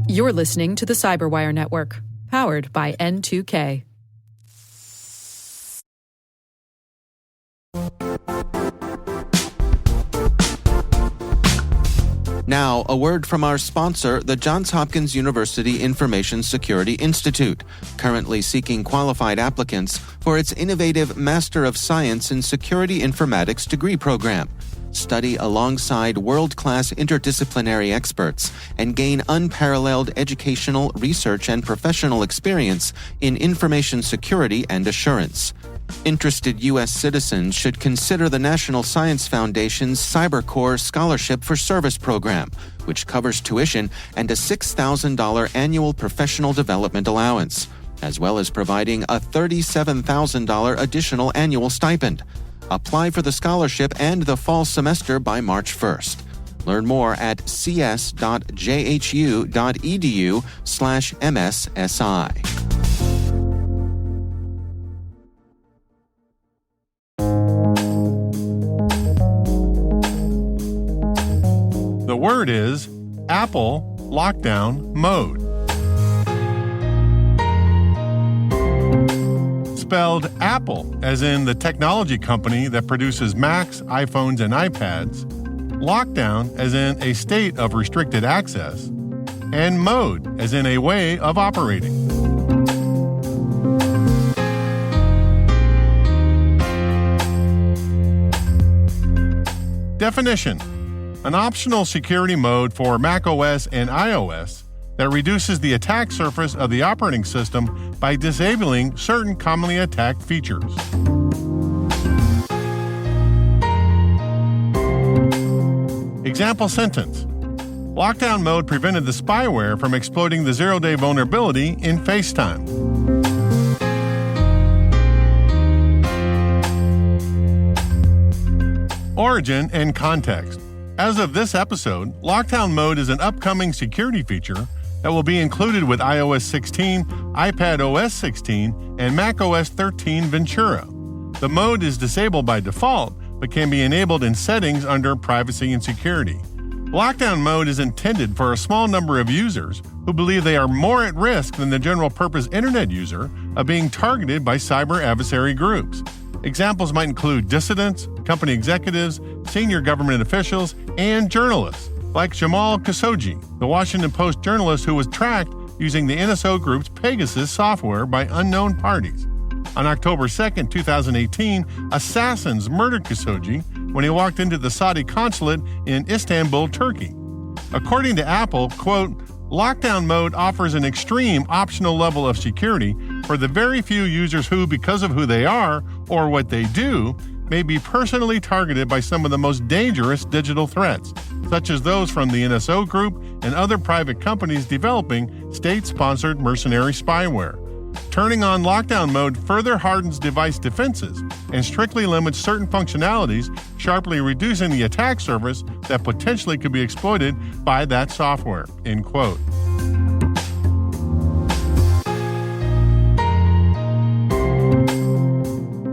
You're listening to the Cyberwire Network, powered by N2K. Now, a word from our sponsor, the Johns Hopkins University Information Security Institute, currently seeking qualified applicants for its innovative Master of Science in Security Informatics degree program. Study alongside world-class interdisciplinary experts and gain unparalleled educational, research, and professional experience in information security and assurance. Interested U.S. citizens should consider the National Science Foundation's CyberCore Scholarship for Service program, which covers tuition and a $6,000 annual professional development allowance, as well as providing a $37,000 additional annual stipend. Apply for the scholarship and the fall semester by March 1st. Learn more at cs.jhu.edu/MSSI. The word is Apple lockdown mode. Spelled Apple, as in the technology company that produces Macs, iPhones, and iPads, lockdown, as in a state of restricted access, and mode, as in a way of operating. Definition: an optional security mode for macOS and iOS that reduces the attack surface of the operating system by disabling certain commonly attacked features. Example sentence: lockdown mode prevented the spyware from exploiting the zero-day vulnerability in FaceTime. Origin and context. As of this episode, lockdown mode is an upcoming security feature that will be included with iOS 16, iPad OS 16, and macOS 13 Ventura. The mode is disabled by default, but can be enabled in settings under Privacy and Security. Lockdown mode is intended for a small number of users who believe they are more at risk than the general-purpose internet user of being targeted by cyber adversary groups. Examples might include dissidents, company executives, senior government officials, and journalists, like Jamal Khashoggi, the Washington Post journalist who was tracked using the NSO Group's Pegasus software by unknown parties. On October 2, 2018, assassins murdered Khashoggi when he walked into the Saudi consulate in Istanbul, Turkey. According to Apple, quote, lockdown mode offers an extreme optional level of security for the very few users who, because of who they are or what they do, may be personally targeted by some of the most dangerous digital threats, such as those from the NSO Group and other private companies developing state-sponsored mercenary spyware. Turning on lockdown mode further hardens device defenses and strictly limits certain functionalities, sharply reducing the attack surface that potentially could be exploited by that software, end quote.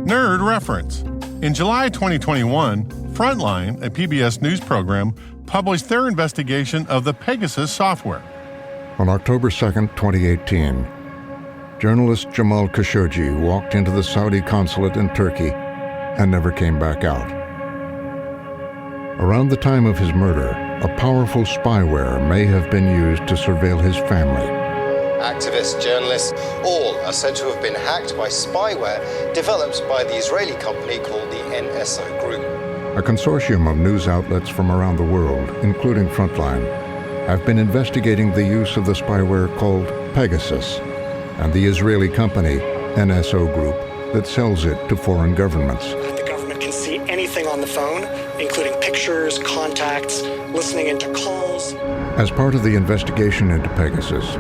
Nerd reference. In July 2021, Frontline, a PBS news program, published their investigation of the Pegasus software. On October 2, 2018, journalist Jamal Khashoggi walked into the Saudi consulate in Turkey and never came back out. Around the time of his murder, a powerful spyware may have been used to surveil his family. Activists, journalists, all are said to have been hacked by spyware developed by the Israeli company called the NSO Group. A consortium of news outlets from around the world, including Frontline, have been investigating the use of the spyware called Pegasus and the Israeli company NSO Group that sells it to foreign governments. The government can see anything on the phone, including pictures, contacts, listening into calls. As part of the investigation into Pegasus,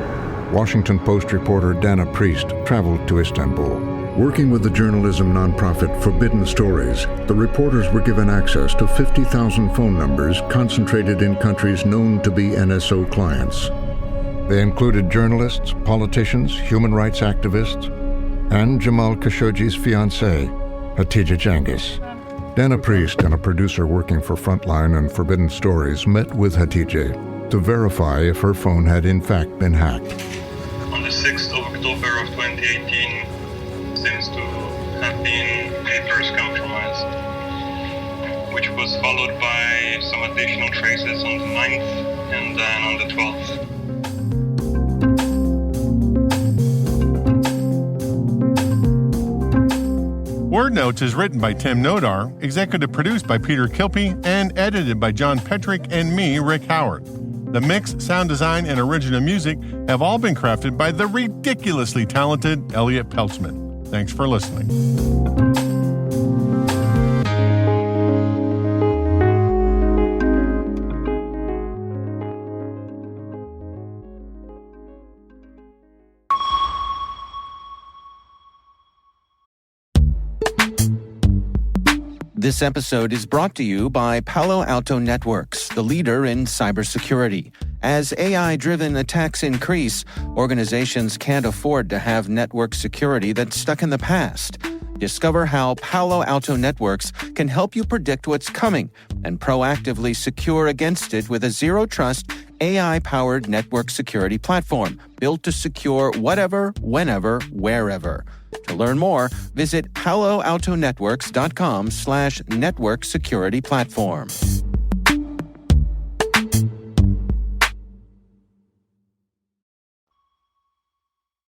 Washington Post reporter Dana Priest traveled to Istanbul. Working with the journalism nonprofit Forbidden Stories, the reporters were given access to 50,000 phone numbers concentrated in countries known to be NSO clients. They included journalists, politicians, human rights activists, and Jamal Khashoggi's fiancée, Hatice Cengiz. Dana Priest and a producer working for Frontline and Forbidden Stories met with Hatice to verify if her phone had in fact been hacked. On the 6th of October of 2018, seems to have been a first compromise, which was followed by some additional traces on the 9th and then on the 12th. Word Notes is written by Tim Nodar, executive produced by Peter Kilpie, and edited by John Petrick and me, Rick Howard. The mix, sound design, and original music have all been crafted by the ridiculously talented Elliot Peltzman. Thanks for listening. This episode is brought to you by Palo Alto Networks, the leader in cybersecurity. As AI-driven attacks increase, organizations can't afford to have network security that's stuck in the past. Discover how Palo Alto Networks can help you predict what's coming and proactively secure against it with a zero-trust, AI-powered network security platform built to secure whatever, whenever, wherever. To learn more, visit paloaltonetworks.com/network security platform.